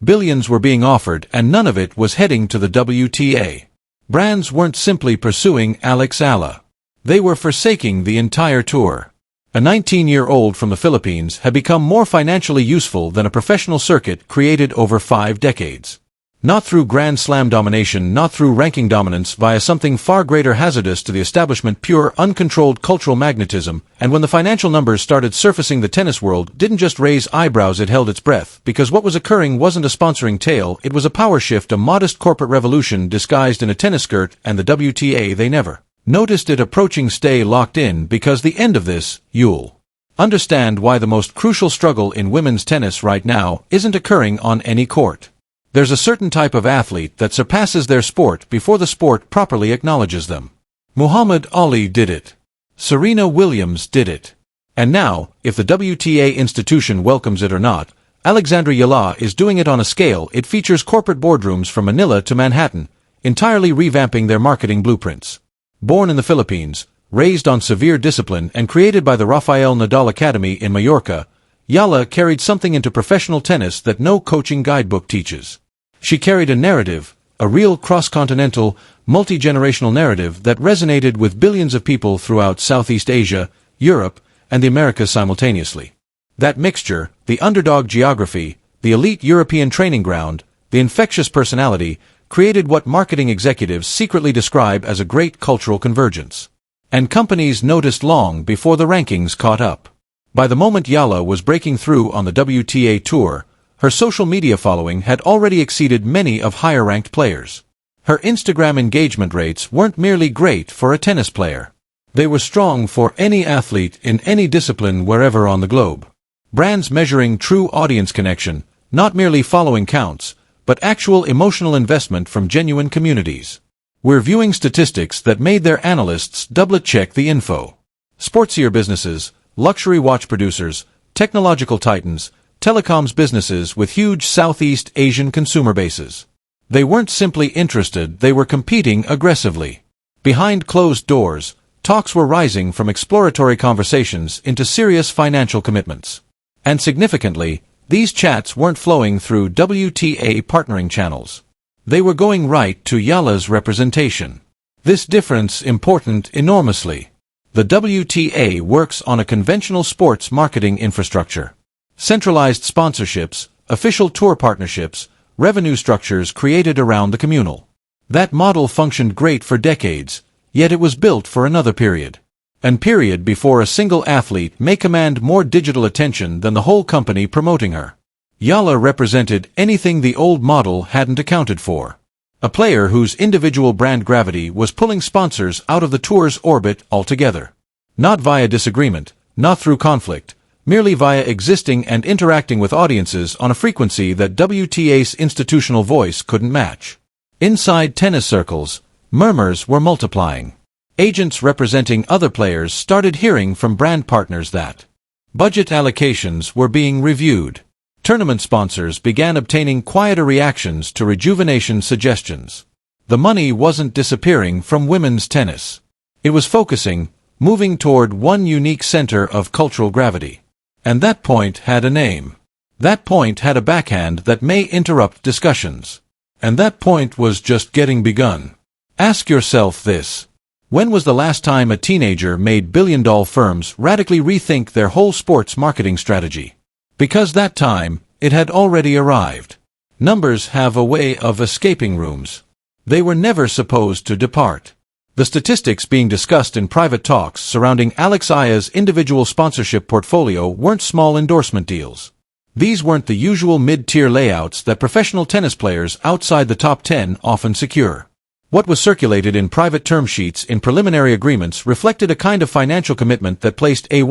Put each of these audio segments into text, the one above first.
Billions were being offered and none of it was heading to the WTA. Brands weren't simply pursuing Eala. They were forsaking the entire tour. A 19-year-old from the Philippines had become more financially useful than a professional circuit created over 5 decades. Not through Grand Slam domination, not through ranking dominance, via something far greater, hazardous to the establishment, pure, uncontrolled cultural magnetism. And when the financial numbers started surfacing, the tennis world didn't just raise eyebrows, it held its breath, because what was occurring wasn't a sponsoring tale, it was a power shift, a modest corporate revolution disguised in a tennis skirt, and the WTA, they never noticed it approaching. Stay locked in, because the end of this, you'll understand why the most crucial struggle in women's tennis right now isn't occurring on any court. There's a certain type of athlete that surpasses their sport before the sport properly acknowledges them. Muhammad Ali did it. Serena Williams did it. And now, if the WTA institution welcomes it or not, Alexandra Eala is doing it on a scale. It features corporate boardrooms from Manila to Manhattan, entirely revamping their marketing blueprints. Born in the Philippines, raised on severe discipline and created by the Rafael Nadal Academy in Mallorca, Eala carried something into professional tennis that no coaching guidebook teaches. She carried a narrative, a real cross-continental, multi-generational narrative that resonated with billions of people throughout Southeast Asia, Europe, and the Americas simultaneously. That mixture, the underdog geography, the elite European training ground, the infectious personality, created what marketing executives secretly describe as a great cultural convergence. And companies noticed long before the rankings caught up. By the moment Eala was breaking through on the WTA tour, her social media following had already exceeded many of higher-ranked players. Her Instagram engagement rates weren't merely great for a tennis player. They were strong for any athlete in any discipline wherever on the globe. Brands measuring true audience connection, not merely following counts, but actual emotional investment from genuine communities. We're viewing statistics that made their analysts double-check the info. Sportsier businesses, luxury watch producers, technological titans, telecoms businesses with huge Southeast Asian consumer bases. They weren't simply interested, they were competing aggressively. Behind closed doors, talks were rising from exploratory conversations into serious financial commitments. And significantly, these chats weren't flowing through WTA partnering channels. They were going right to Eala's representation. This difference important enormously. The WTA works on a conventional sports marketing infrastructure. Centralized sponsorships, official tour partnerships, revenue structures created around the communal. That model functioned great for decades, yet it was built for another period. An period before a single athlete may command more digital attention than the whole company promoting her. Eala represented anything the old model hadn't accounted for. A player whose individual brand gravity was pulling sponsors out of the tour's orbit altogether. Not via disagreement, not through conflict, merely via existing and interacting with audiences on a frequency that WTA's institutional voice couldn't match. Inside tennis circles, murmurs were multiplying. Agents representing other players started hearing from brand partners that budget allocations were being reviewed. Tournament sponsors began obtaining quieter reactions to rejuvenation suggestions. The money wasn't disappearing from women's tennis. It was focusing, moving toward one unique center of cultural gravity. And that point had a name. That point had a backhand that may interrupt discussions. And that point was just getting begun. Ask yourself this. When was the last time a teenager made billion-dollar firms radically rethink their whole sports marketing strategy? Because that time, it had already arrived. Numbers have a way of escaping rooms. They were never supposed to depart. The statistics being discussed in private talks surrounding Eala's individual sponsorship portfolio weren't small endorsement deals. These weren't the usual mid-tier layouts that professional tennis players outside the top 10 often secure. What was circulated in private term sheets in preliminary agreements reflected a kind of financial commitment that placed a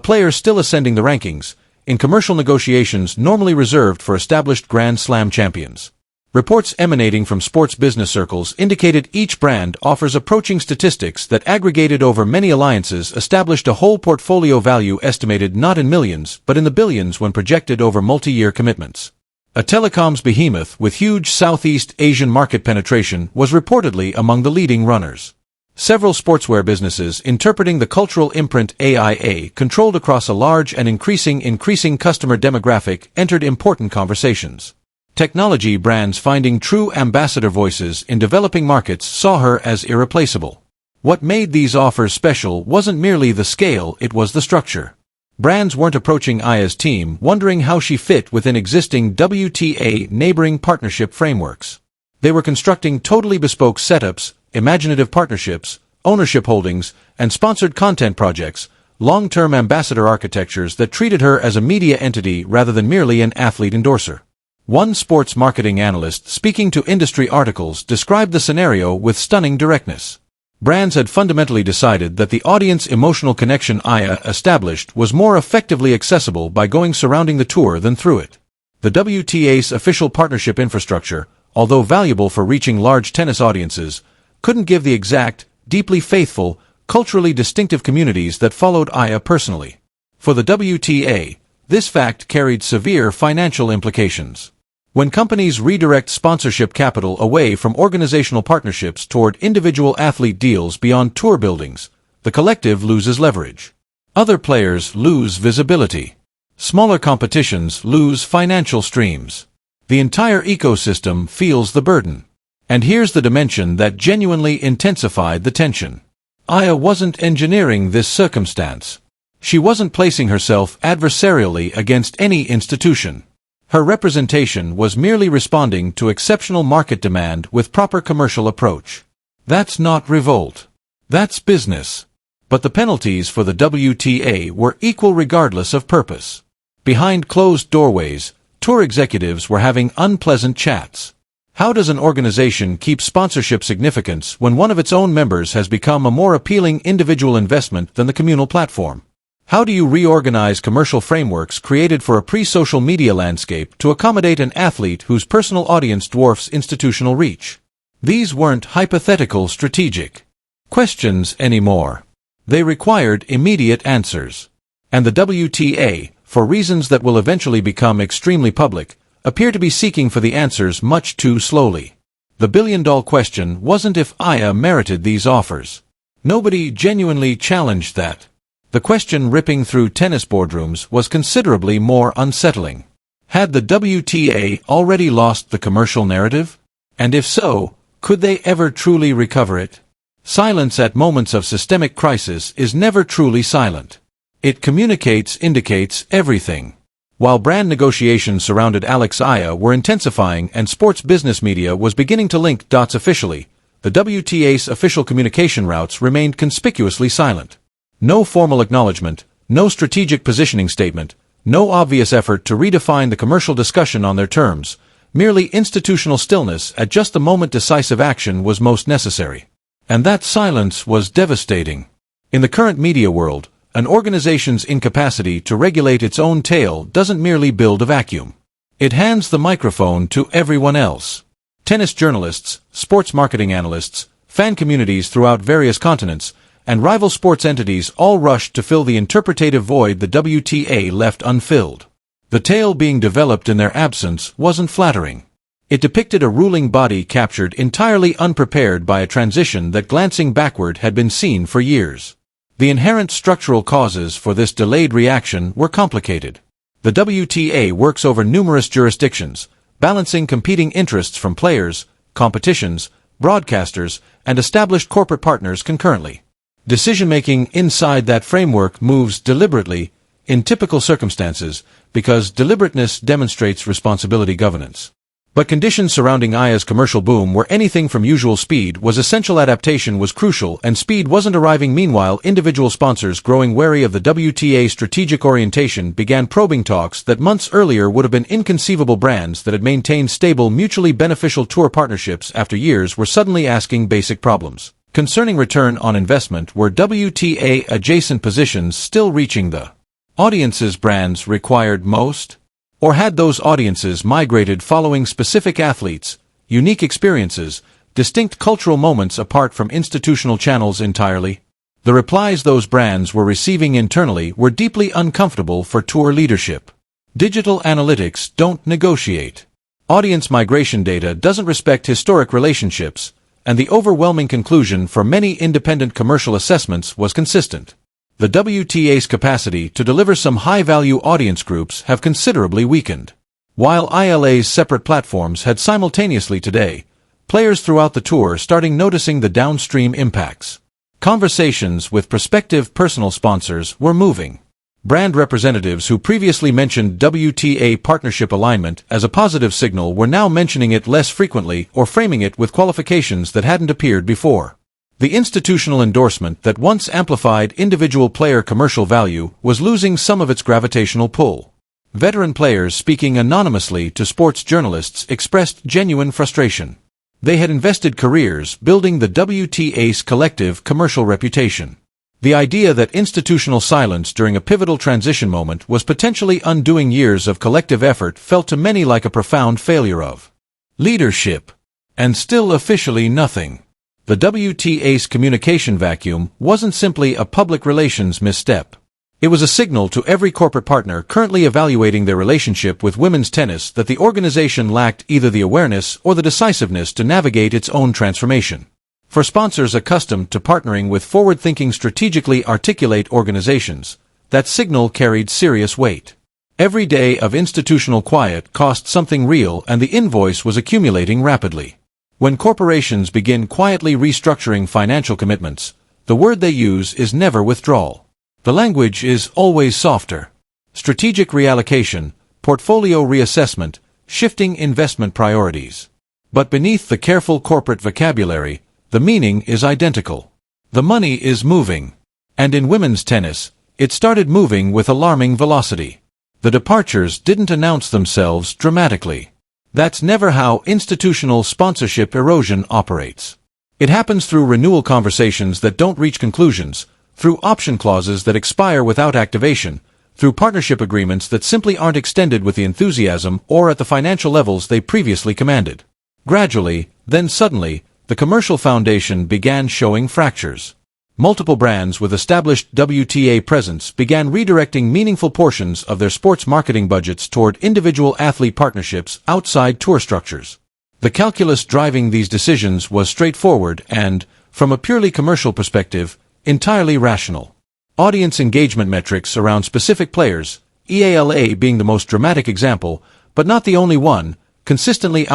player still ascending the rankings, in commercial negotiations normally reserved for established Grand Slam champions. Reports emanating from sports business circles indicated each brand offers approaching statistics that aggregated over many alliances established a whole portfolio value estimated not in millions but in the billions when projected over multi-year commitments. A telecoms behemoth with huge Southeast Asian market penetration was reportedly among the leading runners. Several sportswear businesses interpreting the cultural imprint AIA controlled across a large and increasing customer demographic entered important conversations. Technology brands finding true ambassador voices in developing markets saw her as irreplaceable. What made these offers special wasn't merely the scale, it was the structure. Brands weren't approaching Eala's team wondering how she fit within existing WTA neighboring partnership frameworks. They were constructing totally bespoke setups, imaginative partnerships, ownership holdings, and sponsored content projects, long-term ambassador architectures that treated her as a media entity rather than merely an athlete endorser. One sports marketing analyst speaking to industry articles described the scenario with stunning directness. Brands had fundamentally decided that the audience emotional connection Eala established was more effectively accessible by going surrounding the tour than through it. The WTA's official partnership infrastructure, although valuable for reaching large tennis audiences, couldn't give the exact, deeply faithful, culturally distinctive communities that followed Eala personally. For the WTA, this fact carried severe financial implications. When companies redirect sponsorship capital away from organizational partnerships toward individual athlete deals beyond tour buildings, the collective loses leverage. Other players lose visibility. Smaller competitions lose financial streams. The entire ecosystem feels the burden. And here's the dimension that genuinely intensified the tension. Eala wasn't engineering this circumstance. She wasn't placing herself adversarially against any institution. Her representation was merely responding to exceptional market demand with proper commercial approach. That's not revolt. That's business. But the penalties for the WTA were equal regardless of purpose. Behind closed doorways, tour executives were having unpleasant chats. How does an organization keep sponsorship significance when one of its own members has become a more appealing individual investment than the communal platform? How do you reorganize commercial frameworks created for a pre-social media landscape to accommodate an athlete whose personal audience dwarfs institutional reach? These weren't hypothetical strategic questions anymore. They required immediate answers. And the WTA, for reasons that will eventually become extremely public, appear to be seeking for the answers much too slowly. The billion-dollar question wasn't if Eala merited these offers. Nobody genuinely challenged that. The question ripping through tennis boardrooms was considerably more unsettling. Had the WTA already lost the commercial narrative? And if so, could they ever truly recover it? Silence at moments of systemic crisis is never truly silent. It indicates everything. While brand negotiations surrounding Eala were intensifying and sports business media was beginning to link dots officially, the WTA's official communication routes remained conspicuously silent. No formal acknowledgement, no strategic positioning statement, no obvious effort to redefine the commercial discussion on their terms, merely institutional stillness at just the moment decisive action was most necessary. And that silence was devastating. In the current media world, an organization's incapacity to regulate its own tail doesn't merely build a vacuum. It hands the microphone to everyone else. Tennis journalists, sports marketing analysts, fan communities throughout various continents, and rival sports entities all rushed to fill the interpretative void the WTA left unfilled. The tale being developed in their absence wasn't flattering. It depicted a ruling body captured entirely unprepared by a transition that glancing backward had been seen for years. The inherent structural causes for this delayed reaction were complicated. The WTA works over numerous jurisdictions, balancing competing interests from players, competitions, broadcasters, and established corporate partners concurrently. Decision-making inside that framework moves deliberately, in typical circumstances, because deliberateness demonstrates responsibility governance. But conditions surrounding Eala's commercial boom were anything from usual speed was essential adaptation was crucial and speed wasn't arriving meanwhile individual sponsors growing wary of the WTA's strategic orientation began probing talks that months earlier would have been inconceivable brands that had maintained stable mutually beneficial tour partnerships after years were suddenly asking basic problems. Concerning return on investment, were WTA-adjacent positions still reaching the audiences brands required most? Or had those audiences migrated following specific athletes, unique experiences, distinct cultural moments apart from institutional channels entirely? The replies those brands were receiving internally were deeply uncomfortable for tour leadership. Digital analytics don't negotiate. Audience migration data doesn't respect historic relationships, and the overwhelming conclusion for many independent commercial assessments was consistent. The WTA's capacity to deliver some high-value audience groups have considerably weakened. While Eala's separate platforms had simultaneously today, players throughout the tour starting noticing the downstream impacts. Conversations with prospective personal sponsors were moving. Brand representatives who previously mentioned WTA partnership alignment as a positive signal were now mentioning it less frequently or framing it with qualifications that hadn't appeared before. The institutional endorsement that once amplified individual player commercial value was losing some of its gravitational pull. Veteran players speaking anonymously to sports journalists expressed genuine frustration. They had invested careers building the WTA's collective commercial reputation. The idea that institutional silence during a pivotal transition moment was potentially undoing years of collective effort felt to many like a profound failure of leadership. And still officially nothing. The WTA's communication vacuum wasn't simply a public relations misstep. It was a signal to every corporate partner currently evaluating their relationship with women's tennis that the organization lacked either the awareness or the decisiveness to navigate its own transformation. For sponsors accustomed to partnering with forward-thinking, strategically articulate organizations, that signal carried serious weight. Every day of institutional quiet cost something real, and the invoice was accumulating rapidly. When corporations begin quietly restructuring financial commitments, the word they use is never withdrawal. The language is always softer. Strategic reallocation, portfolio reassessment, shifting investment priorities. But beneath the careful corporate vocabulary, the meaning is identical. The money is moving. And in women's tennis, it started moving with alarming velocity. The departures didn't announce themselves dramatically. That's never how institutional sponsorship erosion operates. It happens through renewal conversations that don't reach conclusions, through option clauses that expire without activation, through partnership agreements that simply aren't extended with the enthusiasm or at the financial levels they previously commanded. Gradually, then suddenly, the commercial foundation began showing fractures. Multiple brands with established WTA presence began redirecting meaningful portions of their sports marketing budgets toward individual athlete partnerships outside tour structures. The calculus driving these decisions was straightforward and, from a purely commercial perspective, entirely rational. Audience engagement metrics around specific players, Eala being the most dramatic example, but not the only one, consistently